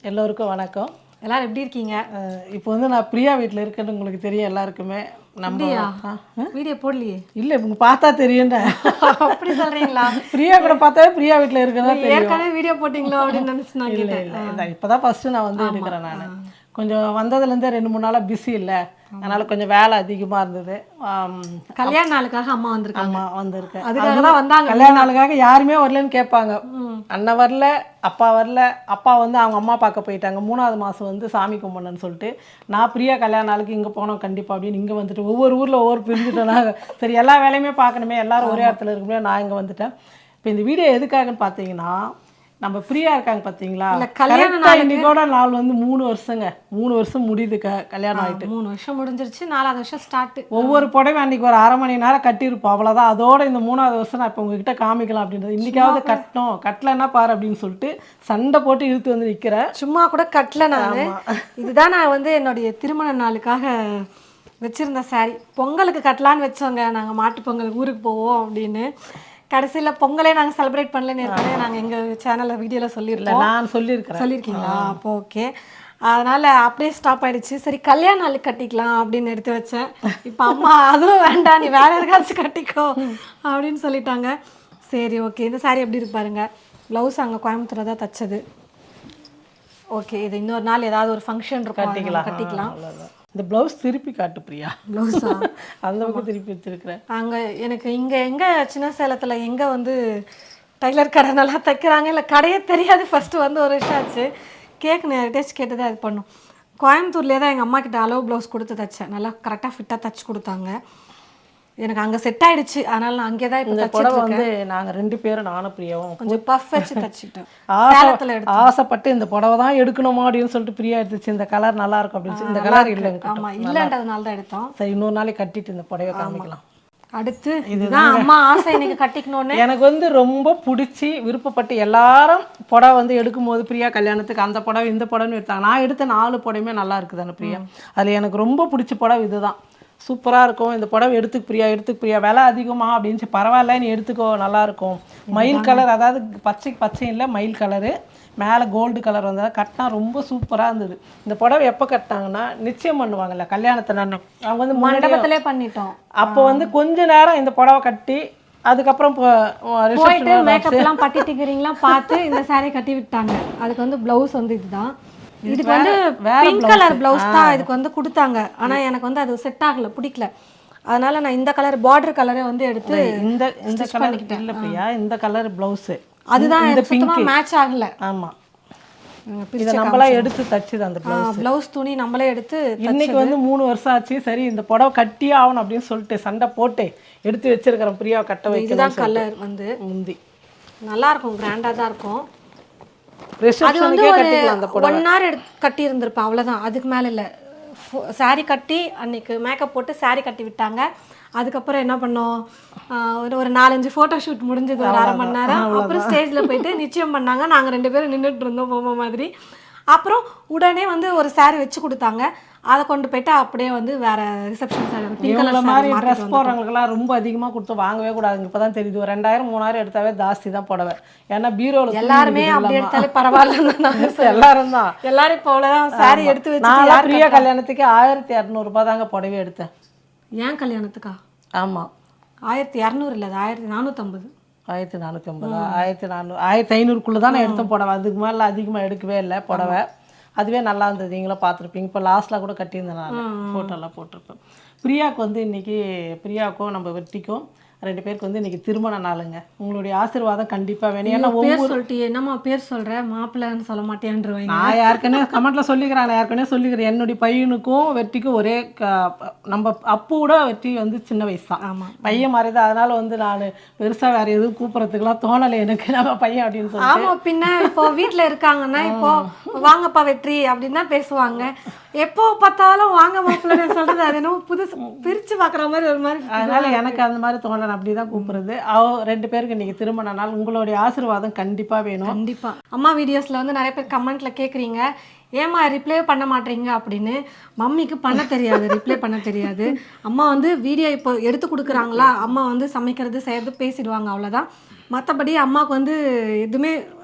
எல்லோருக்கும் வணக்கம். எல்லாரும் எப்படி இருக்கீங்க? இப்போ வந்து நான் பிரியா வீட்டில் இருக்கேன்னு உங்களுக்கு தெரியும் எல்லாருக்குமே. நம்ம வீடியோ போடலையே. இல்லை இவங்க பார்த்தா தெரியும்டா. அப்படி சொல்றீங்களா? பிரியா கூட பார்த்தாவே பிரியா வீட்டில் இருக்கதான் தெரியும். ஏற்கனவே வீடியோ போட்டிங்களோ அப்படின்னு நினச்சி நான் இல்லை இல்லை இப்போ தான் ஃபஸ்ட்டு நான் வந்து எடுக்கிறேன். நான் கொஞ்சம் வந்ததுலேருந்தே 2-3 நாளாக பிஸி இல்லை, அதனால் கொஞ்சம் வேலை அதிகமாக இருந்தது. கல்யாண நாளுக்காக அம்மா வந்திருக்காங்க. அம்மா வந்திருக்கேன், அதுக்காக தான் வந்தாங்க. கல்யாண நாளுக்காக யாருமே வரலன்னு கேட்பாங்க. அண்ணன் வரல, அப்பா வரல. அப்பா வந்து அவங்க அம்மா பார்க்க போயிட்டாங்க. 3வது மாதம் வந்து சாமி கும்பிடணுன்னு சொல்லிட்டு நான் பிரியா கல்யாண நாளுக்கு இங்கே போனோம் கண்டிப்பாக அப்படின்னு இங்கே வந்துட்டு ஒவ்வொரு ஊரில் ஒவ்வொரு பிரிஞ்சுட்டேன்னா சரி எல்லா வேலையுமே பார்க்கணுமே, எல்லாரும் ஒரே இடத்துல இருக்குமே, நான் இங்கே வந்துட்டேன். இப்போ இந்த வீடியோ எதுக்காகன்னு பார்த்தீங்கன்னா, நம்ம பிரியா இருக்காங்க பார்த்தீங்களா, இன்னைக்கோட நாள் வந்து 3 வருஷங்க. 3 வருஷம் முடியுது கல்யாணம் ஆகிட்டு. 3 வருஷம் முடிஞ்சிருச்சு, 4வது வருஷம் ஸ்டார்ட். ஒவ்வொரு புடவை அன்றைக்கி ஒரு 1/2 மணி நேரம் கட்டியிருப்போம், அவ்வளோதான். அதோட இந்த 3வது வருஷம் நான் இப்போ உங்ககிட்ட காமிக்கலாம் அப்படின்றது. இன்றைக்காவது கட்டணும், கட்டலைன்னா பாரு அப்படின்னு சொல்லிட்டு சண்டை போட்டு இழுத்து வந்து நிற்கிறேன். சும்மா கூட கட்டல. நான் இதுதான் நான் வந்து என்னுடைய திருமண நாளுக்காக வச்சுருந்த சாரி. பொங்கலுக்கு கட்டலான்னு வச்சோங்க. நாங்கள் மாட்டு பொங்கல் ஊருக்கு போவோம் அப்படின்னு. கடைசியில் பொங்கலே நாங்கள் செலிப்ரேட் பண்ணலன்னு ஏற்கனவே நாங்கள் எங்கள் சேனலில் வீடியோவில் சொல்லியிருக்கோம். நான் சொல்லியிருக்கீங்களா? அப்போ ஓகே. அதனால் அப்படியே ஸ்டாப் ஆகிடுச்சு. சரி கல்யாண நாளுக்கு கட்டிக்கலாம் அப்படின்னு எடுத்து வச்சேன். இப்போ அம்மா அதுவும் வேண்டாம், நீ வேறு எதுக்காச்சும் கட்டிக்கோ அப்படின்னு சொல்லிட்டாங்க. சரி ஓகே. இந்த சாரி எப்படி இருக்கு பாருங்க. ப்ளவுஸ் அங்கே கோயம்புத்தூர் தான் தைச்சது. ஓகே, இது இன்னொரு நாள் ஏதாவது ஒரு ஃபங்க்ஷன் இருக்கும், கட்டிக்கலாம். இந்த ப்ளவுஸ் திருப்பி காட்டு பிரியா. ப்ளவுஸா? அந்த பக்கம் திருப்பி வச்சிருக்கிறேன். அங்கே எனக்கு இங்கே எங்கே சின்ன சேலத்தில் எங்கே வந்து டைலர் கடை நல்லா தைக்கிறாங்க, இல்லை கடையே தெரியாது. ஃபஸ்ட்டு வந்து ஒரு வருஷம் ஆச்சு. கேட்கணும், யார்கிட்டேச்சு கேட்டு தான் இது பண்ணும். கோயம்புத்தூர்லேயே தான் எங்கள் அம்மா கிட்ட அளவு ப்ளவுஸ் கொடுத்து தைச்சேன். நல்லா கரெக்டாக ஃபிட்டாக தைச்சி கொடுத்தாங்க. எனக்கு அங்கே செட் ஆகிடுச்சு, அதனால் நான் அங்கே தான் இப்போ புடவை வந்து நாங்கள் 2 பேரும் நானும் பிரியாவும் கொஞ்சம் பஃப் வச்சு தைச்சிட்டேன். ஆசைப்பட்டு இந்த புடவை தான் எடுக்கணுமா அப்படின்னு சொல்லிட்டு பிரியா எடுத்துச்சு. இந்த கலர் நல்லா இருக்கும் அப்படின்னு. இந்த கலர் இல்லைங்க. ஆமாம், இல்லைன்றதுனால தான் எடுத்தோம். சரி, இன்னொரு நாளைக்கு கட்டிட்டு இந்த புடவை காமிக்கலாம். அடுத்து இதுதான் அம்மா ஆசை எனக்கு கட்டிக்கணும்னு. எனக்கு வந்து ரொம்ப பிடிச்சி விருப்பப்பட்டு எல்லாரும் புடவை வந்து எடுக்கும்போது பிரியா கல்யாணத்துக்கு அந்த புடவை இந்த புடவைன்னு எடுத்தாங்க. நான் எடுத்த 4 புடவையுமே நல்லா இருக்குது தானே பிரியா. அதில் எனக்கு ரொம்ப பிடிச்ச புடவை இதுதான். சூப்பராக இருக்கும் இந்த புடவை. எடுத்துக்கு பிரியா விலை அதிகமா அப்படின்னு. பரவாயில்ல, நீ எடுத்துக்கோ, நல்லாயிருக்கும். மயில் கலர், அதாவது பச்சை இல்லை, மயில் கலரு, மேலே கோல்டு கலர் வந்தது. கட்டினா ரொம்ப சூப்பராக இருந்தது. இந்த புடவை எப்போ கட்டினாங்கன்னா, நிச்சயம் பண்ணுவாங்கல்ல கல்யாணத்தை. நான் அவங்க வந்து மண்டபத்திலே பண்ணிட்டோம். அப்போ வந்து கொஞ்ச நேரம் இந்த புடவை கட்டி அதுக்கப்புறம் போயிட்டு மேக்கப்லாம் பட்டிட்டுக்கிறீங்களா பார்த்து இந்த சாரீ கட்டி விட்டாங்க. அதுக்கு வந்து ப்ளவுஸ் வந்து இதுதான். இதுக்கு வந்து பிங்க் கலர் ப்ளவுஸ் தான் இதுக்கு வந்து கொடுத்தாங்க. ஆனால் எனக்கு வந்து அது செட் ஆகலை, பிடிக்கல. அதனால நான் இந்த கலர் பார்டர் கலரே வந்து எடுத்து இந்த கலர் இல்லை பிரியா, இந்த கலர் ப்ளவுஸு அதுதான் சுத்தமாக மேட்ச் ஆகலை. ஆமாம், இதை நம்மளா எடுத்து தச்சுது அந்த ப்ளவுஸ் துணி நம்மளே எடுத்து. இன்னைக்கு வந்து 3 வருஷம் ஆச்சு. சரி இந்த புடவை கட்டியே ஆகணும் அப்படின்னு சொல்லிட்டு சண்டை போட்டு எடுத்து வச்சிருக்கிறேன் பிரியாவை கட்ட வைக்க. இதுதான் கலர் வந்து முந்தி நல்லா இருக்கும், கிராண்டாக தான் இருக்கும். அது வந்து ஒரு 1 hour கட்டி இருந்திருப்பேன், அவ்வளோதான். அதுக்கு மேலே இல்லை. சாரீ கட்டி அன்னைக்கு மேக்கப் போட்டு சாரீ கட்டி விட்டாங்க. அதுக்கப்புறம் என்ன பண்ணோம், ஒரு 4-5 ஃபோட்டோ ஷூட் முடிஞ்சது, ஒரு 1/2 மணி நேரம். அப்புறம் ஸ்டேஜில் போயிட்டு நிச்சயம் பண்ணாங்க. நாங்கள் 2 பேரும் நின்றுட்டு இருந்தோம் பொம்மை மாதிரி. அப்புறம் உடனே வந்து ஒரு சாரீ வச்சு கொடுத்தாங்க. அதை கொண்டு போயிட்டு அப்படியே வந்து வேற ரிசப்ஷன் சாரி மாதிரி ட்ரெஸ் போடுறவங்களுக்குலாம் ரொம்ப அதிகமாக கொடுத்து வாங்கவே கூடாதுங்க. இப்போ தான் தெரியுது, ஒரு 2000-3000 எடுத்தாவே ஜாஸ்தி தான் புடவை. ஏன்னா பீரோவில் எல்லாருமே அப்படி எடுத்தாலே பரவாயில்ல. எல்லாரும் தான் எல்லாரும் இப்போ அவ்வளோதான் சாரி எடுத்து வச்சு. நான் பிரியா கல்யாணத்துக்கு 1200 ரூபாய் தாங்க புடவை எடுத்தேன். ஏன் கல்யாணத்துக்கா? ஆமாம், 1200 இல்லை, அது 1450. 1450 1400 1500க்குள்ளே தான் நான் எடுத்தேன் புடவை. அதுக்கு மேலே அதிகமாக எடுக்கவே இல்லை புடவை. அதுவே நல்லா இருந்தது, நீங்களும் பார்த்துருப்பீங்க. இப்போ லாஸ்ட்டில் கூட கட்டியிருந்தேன், நான் ஃபோட்டோலாம் போட்டிருப்பேன். பிரியாவுக்கு வந்து இன்றைக்கி பிரியாவுக்கும் நம்ம வெற்றிக்கும் 2 பேருக்கு வந்து இன்றைக்கி திருமண நாளுங்க. உங்களுடைய ஆசீர்வாதம் கண்டிப்பாக வேணும். ஏன்னா பேர் சொல்லிட்டு என்னம்மா பேர் சொல்கிறேன், மாப்பிள்ளைன்னு சொல்ல மாட்டேன்ருவாங்க. நான் யாருக்குன்னே கமெண்ட்டில் சொல்லிக்கிறேன், நான் யாருக்குன்னே சொல்லிக்கிறேன். என்னுடைய பையனுக்கும் வெற்றிக்கும் ஒரே நம்ம அப்பு கூட வெற்றி வந்து சின்ன வயசு தான். ஆமாம், பையன் மாதிரி தான். அதனால் வந்து நான் பெருசாக வேறு எதுவும் கூப்பிட்றதுக்குலாம் தோணலை எனக்கு, நம்ம பையன் அப்படின்னு சொல்லி. ஆமாம், பின்ன இப்போ வீட்டில் இருக்காங்கன்னா இப்போ வாங்கப்பா வெற்றி அப்படின்னு தான் பேசுவாங்க. எப்போ பார்த்தாலும் வாங்க மாப்பிள்ளைன்னு சொல்கிறது அது என்னமோ புதுசு பிரித்து பார்க்குற மாதிரி ஒரு மாதிரி. அதனால் எனக்கு அந்த மாதிரி தோணலை, அப்படி தான் கூப்பிடுறது. 2 பேருக்கு இன்றைக்கி திருமண நாள். உங்களுடைய ஆசீர்வாதம் கண்டிப்பாக வேணும். கண்டிப்பாக. அம்மா வீடியோஸில் வந்து நிறைய பேர் கமெண்ட்டில் கேட்குறீங்க, ஏம்மா ரிப்ளே பண்ண மாட்டீங்க அப்படின்னு. மம்மிக்கு பண்ண தெரியாது, ரிப்ளே பண்ண தெரியாது. அம்மா வந்து வீடியோ இப்போ எடுத்து கொடுக்குறாங்களா, அம்மா வந்து சமைக்கிறது செய்கிறது பேசிடுவாங்க, அவ்வளோதான். மற்றபடி அம்மாவுக்கு வந்து எதுவுமே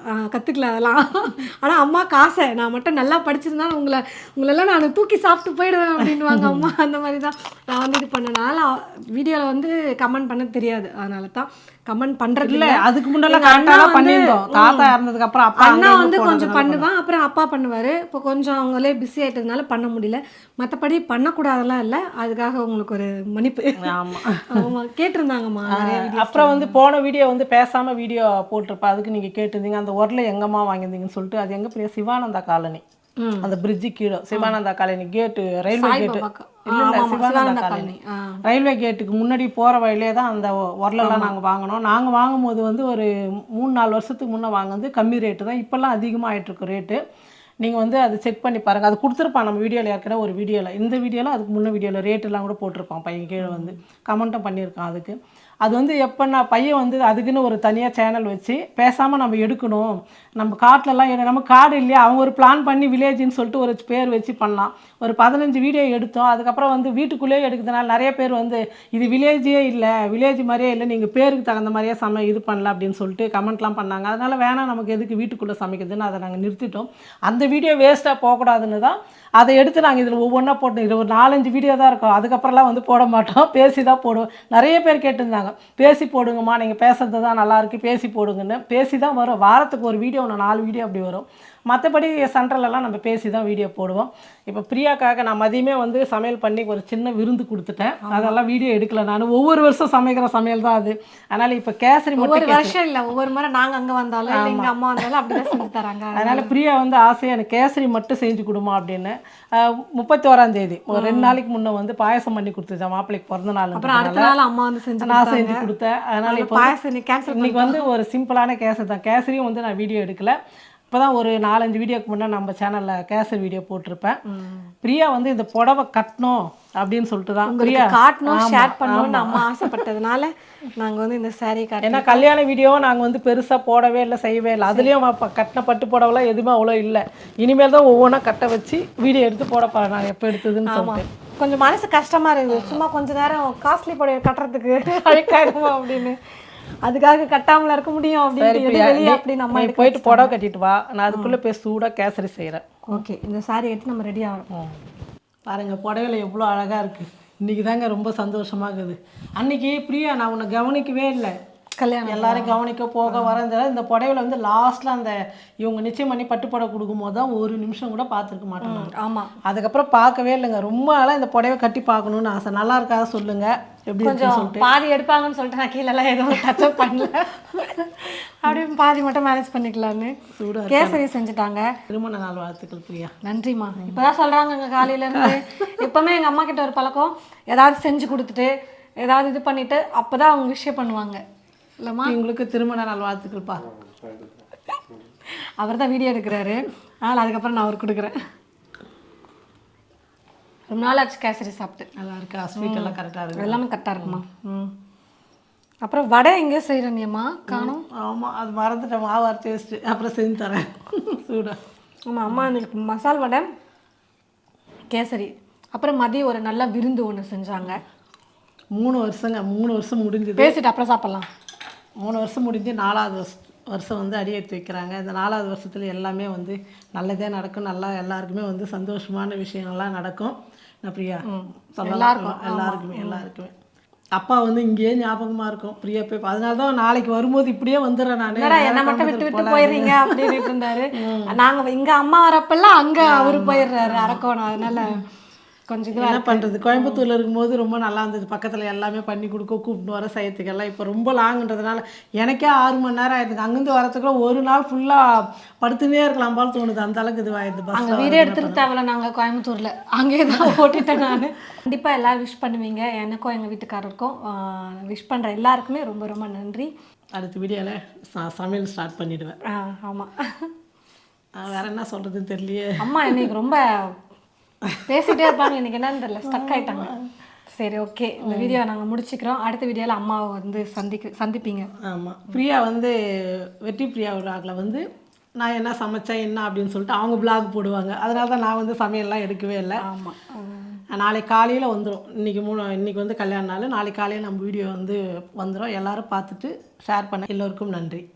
கற்றுக்கல அதெல்லாம். ஆனால் அம்மாவுக்கு ஆசை, நான் மட்டும் நல்லா படிச்சிருந்தா உங்களெல்லாம் நான் தூக்கி சாப்பிட்டு போயிடுவேன் அப்படின்வாங்க அம்மா. அந்த மாதிரி தான் நான் வந்து இது பண்ணனால வீடியோவில் வந்து கமெண்ட் பண்ண தெரியாது. அதனால தான் கமெண்ட் பண்ணுறது இல்லை. அதுக்கு முன்னெல்லாம் கரெக்டாக பண்ணியிருந்தோம். தாத்தா இறந்ததுக்கு அப்புறம் அப்பா அண்ணா வந்து கொஞ்சம் பண்ணுவான், அப்புறம் அப்பா பண்ணுவார். இப்போ கொஞ்சம் அவங்களே பிஸி ஆகிட்டதுனால பண்ண முடியல. மற்றபடி பண்ணக்கூடாதெல்லாம் இல்லை, அதுக்காக உங்களுக்கு ஒரு மன்னிப்பு. ஆமாம் கேட்டிருந்தாங்கம்மா. அப்புறம் வந்து போன வீடியோ வந்து பேசாமல் வீடியோ போட்டிருப்பா, அதுக்கு நீங்கள் கேட்டிருந்தீங்க அந்த உரலை எங்கம்மா வாங்கியிருந்தீங்கன்னு சொல்லிட்டு. அது எங்கே பிரியா? சிவானந்தா காலனி, அந்த பிரிட்ஜு கீழே சிவானந்தா காலனி கேட்டு, ரயில்வே கேட்டு இல்லை சிவானந்தா காலனி ரயில்வே கேட்டுக்கு முன்னாடி போகிற வழியிலே தான் அந்த உரலெல்லாம் நாங்கள் வாங்கினோம். நாங்கள் வாங்கும்போது வந்து ஒரு 3-4 வருஷத்துக்கு முன்னே வாங்கினது கம்மி ரேட்டு தான். இப்போல்லாம் அதிகமாக ஆகிட்டுருக்கு ரேட்டு. நீங்கள் வந்து அது செக் பண்ணி பாருங்கள். அது கொடுத்துருப்பான் நம்ம வீடியோவில், ஏற்கனவே ஒரு வீடியோவில், இந்த வீடியோவில் அதுக்கு முன்னே வீடியோவில் ரேட்டெல்லாம் கூட போட்டிருப்பான் பையன், கீழே வந்து கமெண்ட்டும் பண்ணியிருக்கான். அதுக்கு அது வந்து எப்போன்னா பையன் வந்து அதுக்குன்னு ஒரு தனியாக சேனல் வச்சு பேசாமல் நம்ம எடுக்கணும், நம்ம காட்டிலலாம் நம்ம காடு இல்லையா, அவங்க ஒரு பிளான் பண்ணி வில்லேஜின்னு சொல்லிட்டு ஒரு பேர் வச்சு பண்ணலாம். ஒரு 15 வீடியோ எடுத்தோம். அதுக்கப்புறம் வந்து வீட்டுக்குள்ளேயே எடுக்கிறதுனால நிறைய பேர் வந்து இது வில்லேஜே இல்லை, வில்லேஜ் மாதிரியே இல்லை, நீங்கள் பேருக்கு தகுந்த மாதிரியே இது பண்ணல அப்படின்னு சொல்லிட்டு கமெண்ட்லாம் பண்ணாங்க. அதனால் வேணாம், நமக்கு எதுக்கு வீட்டுக்குள்ளே சமைக்கிறதுன்னு அதை நாங்கள் நிறுத்திட்டோம். அந்த வீடியோ வேஸ்ட்டாக போகக்கூடாதுன்னு தான் அதை எடுத்து நாங்கள் இதில் ஒவ்வொன்றா போட்டோம். இதில் ஒரு 4-5 வீடியோ தான் இருக்கும். அதுக்கப்புறம்லாம் வந்து போட மாட்டோம், பேசி தான் போடுவோம். நிறைய பேர் கேட்டிருந்தாங்க, பேசி போடுங்கம்மா, நீங்கள் பேசுறது தான் நல்லாயிருக்கு, பேசி போடுங்கன்னு. பேசி தான் வரும். வாரத்துக்கு ஒரு வீடியோ, 4 வீடியோ அப்படி வரும். மற்றபடி சென்ட்ரலெல்லாம் நம்ம பேசி தான் வீடியோ போடுவோம். இப்போ பிரியாக்காக நான் மதியமே வந்து சமையல் பண்ணி ஒரு சின்ன விருந்து கொடுத்துட்டேன். அதெல்லாம் வீடியோ எடுக்கல நான். ஒவ்வொரு வருஷம் சமைக்கிற சமையல் தான் அது. அதனால் இப்போ கேசரி மட்டும் ஒரு வருஷம் இல்லை, ஒவ்வொரு முறை நாங்கள் அங்கே வந்தாலும் எங்கள் அம்மா வந்தாலும் அப்படி தான் செஞ்சு தராங்க. அதனால் பிரியா வந்து ஆசையாக எனக்கு கேசரி மட்டும் செஞ்சு கொடுமா அப்படின்னு 31ஆம் தேதி ஒரு 2 நாளைக்கு முன்னே வந்து பாயசம் பண்ணி கொடுத்துச்சேன் மாப்பிள்ளைக்கு பிறந்த நாள். அப்புறம் அடுத்த நாள் அம்மா வந்து செஞ்சு நான் செஞ்சு கொடுத்தேன். அதனால் இப்போ பாயசம் கேன்சல். இன்னைக்கு வந்து ஒரு சிம்பிளான கேசரி தான். கேசரியும் வந்து நான் வீடியோ எடுக்கல. இப்போ தான் ஒரு 4-5 வீடியோக்கு முன்னே நம்ம சேனலில் கேசரி வீடியோ போட்டிருப்பேன். பிரியா வந்து இந்த புடவை கட்டணும் அப்படின்னு சொல்லிட்டு தான் பிரியா காட்டணும், ஷேர் பண்ணணும்னு அம்மா ஆசைப்பட்டதுனால நாங்கள் வந்து இந்த சாரீ காட்டு. ஏன்னா கல்யாண வீடியோவும் நாங்கள் வந்து பெருசாக போடவே இல்லை, செய்யவே இல்லை. அதுலேயும் கட்டின பட்டு புடவைலாம் எதுவுமே அவ்வளோ இல்லை. இனிமேல் தான் ஒவ்வொன்றா கட்ட வச்சு வீடியோ எடுத்து போட போகிறேன் நான் எப்போ எடுத்ததுன்னு சொல்லிட்டு. கொஞ்சம் மனசு கஷ்டமாக இருக்குது, சும்மா கொஞ்ச நேரம் காஸ்ட்லி புடவை கட்டுறதுக்கு அழைக்காயிடுமா அப்படின்னு. அதுக்காக கட்டாமல இருக்க முடியும் அப்படின்னு நம்ம போயிட்டு புடவை கட்டிட்டு வா, நான் அதுக்குள்ளே போய் சூடாக கேசரி செய்கிறேன். ஓகே, இந்த சாரி கட்டி நம்ம ரெடி ஆகிறோம். பாருங்கள் புடவையில் எவ்வளோ அழகாக இருக்குது. இன்றைக்கி தாங்க ரொம்ப சந்தோஷமாக இருக்குது. அன்றைக்கி பிரியா நான் உன்னை கவனிக்கவே இல்லை, கல்யாணம் எல்லாரும் கவனிக்க போக வரது. இந்த புடவையில் வந்து லாஸ்ட்டில் அந்த இவங்க நிச்சயம் பண்ணி பட்டு புடவை கொடுக்கும்போது தான் ஒரு நிமிஷம் கூட பார்த்துருக்க மாட்டேன். ஆமாம், அதுக்கப்புறம் பார்க்கவே இல்லைங்க. ரொம்ப நாளாக இந்த புடவை கட்டி பார்க்கணுன்னு ஆசை. நல்லா இருக்காத சொல்லுங்கள், எப்படி கொஞ்சம் பாதி எடுப்பாங்கன்னு சொல்லிட்டு நான் கீழெல்லாம் எதுவும் டச்சப் பண்ணல, அப்படியே பாதி மட்டும் மேனேஜ் பண்ணிக்கலான்னு. சூடாக கேசரி செஞ்சுட்டாங்க. திருமண நாள் வாழ்த்துக்கள் பிரியா. நன்றிம்மா. இப்போதான் சொல்கிறாங்க எங்கள் காலையிலேருந்து. எப்போவுமே எங்கள் அம்மா கிட்ட ஒரு பழக்கம், ஏதாவது செஞ்சு கொடுத்துட்டு ஏதாவது இது பண்ணிவிட்டு அப்போ தான் அவங்க விஷயம் பண்ணுவாங்க. இல்லைம்மா, உங்களுக்கு திருமண நாள் வாழ்த்துக்கள்ப்பா. அவர் தான் வீடியோ எடுக்கிறாரு, அதனால் அதுக்கப்புறம் நான் அவருக்கு கொடுக்குறேன். ரொம்ப நாள் ஆச்சு கேசரி சாப்பிட்டு. நல்லா இருக்கா? ஸ்வீட் எல்லாம் கரெக்டாக இருக்குது? எல்லாமே கரெக்டாக இருக்குமா. அப்புறம் வடை எங்கே செய்கிறேன்னியம்மா காணும்? ஆமாம், அது மறந்துட்டேன், மாவு அரைச்சி வச்சுட்டு அப்புறம் செஞ்சு தரேன் சூடாக. ஆமாம், அம்மா எனக்கு மசால் வடை, கேசரி, அப்புறம் மதியம் ஒரு நல்ல விருந்து ஒன்று செஞ்சாங்க. 3 வருஷம் முடிஞ்சுது. பேசிட்டு அப்புறம் சாப்பிட்லாம். 3 வருஷம் முடிஞ்சு 4வது வருஷம் வந்து அடி எடுத்து வைக்கிறாங்க. இந்த 4வது வருஷத்துல எல்லாமே வந்து நல்லதே நடக்கும். நல்லா எல்லாருக்குமே வந்து சந்தோஷமான விஷயங்கள்லாம் நடக்கும். பிரியா எல்லாருக்குமே அப்பா வந்து இங்கேயே ஞாபகமாக இருக்கும் பிரியா போய். அதனால தான் நாளைக்கு வரும்போது இப்படியே வந்துடுறேன் நான். என்ன மட்டும் விட்டு போயிடுறீங்க அப்படின்னு இருந்தாரு. நாங்கள் இங்கே அம்மா வரப்பெல்லாம் அங்கே அவரு போயிடுறாரு அரக்கோணம். அதனால கொஞ்சம் என்ன பண்ணுறது, கோயம்புத்தூரில் இருக்கும்போது ரொம்ப நல்லா இருந்தது. பக்கத்தில் எல்லாமே பண்ணி கொடுக்க கூப்பிட்டு வர செய்யறதுக்கெல்லாம். இப்போ ரொம்ப லாங்குன்றதுனால எனக்கே 6 மணி நேரம் ஆயிடுதுங்க. அங்கேருந்து வரத்துக்குள்ள ஒரு நாள் ஃபுல்லாக படுத்துனே இருக்கலாம் போல தோணுது, அந்த அளவுக்கு இதுவாகிடுது. பஸ் வீடு எடுத்துகிட்டு தேவையில்ல, நாங்கள் கோயம்புத்தூரில் அங்கேயே தான் ஓட்டிட்டேன் நான். கண்டிப்பாக எல்லோரும் விஷ் பண்ணுவீங்க, எனக்கும் எங்கள் வீட்டுக்காரருக்கும். விஷ் பண்ணுற எல்லாருக்குமே ரொம்ப ரொம்ப நன்றி. அடுத்த வீடியோவில் சமையல் ஸ்டார்ட் பண்ணிவிடுவேன். ஆமாம், வேறு என்ன சொல்கிறதுன்னு தெரியலையே. அம்மா இன்னைக்கு ரொம்ப பேசிகிட்டே இருப்பாங்க, எனக்கு என்னன்னு தெரியல, ஸ்டக் ஆகிட்டாங்க. சரி, ஓகே, இந்த வீடியோ நாங்கள் முடிச்சுக்கிறோம். அடுத்த வீடியோவில் அம்மாவை வந்து சந்திப்பீங்க. ஆமாம், பிரியா வந்து வெற்றி பிரியா விளாகில் வந்து நான் என்ன சமைச்சேன் என்ன அப்படின்னு சொல்லிட்டு அவங்க விளாக் போடுவாங்க. அதனால தான் நான் வந்து சமையல்லாம் எடுக்கவே இல்லை. ஆமாம், நாளைக்கு காலையில் வந்துடும். இன்றைக்கி வந்து கல்யாண நாள், நாளைக்கு காலையில் நம்ம வீடியோ வந்து வந்துடும். எல்லோரும் பார்த்துட்டு ஷேர் பண்ண எல்லோருக்கும் நன்றி.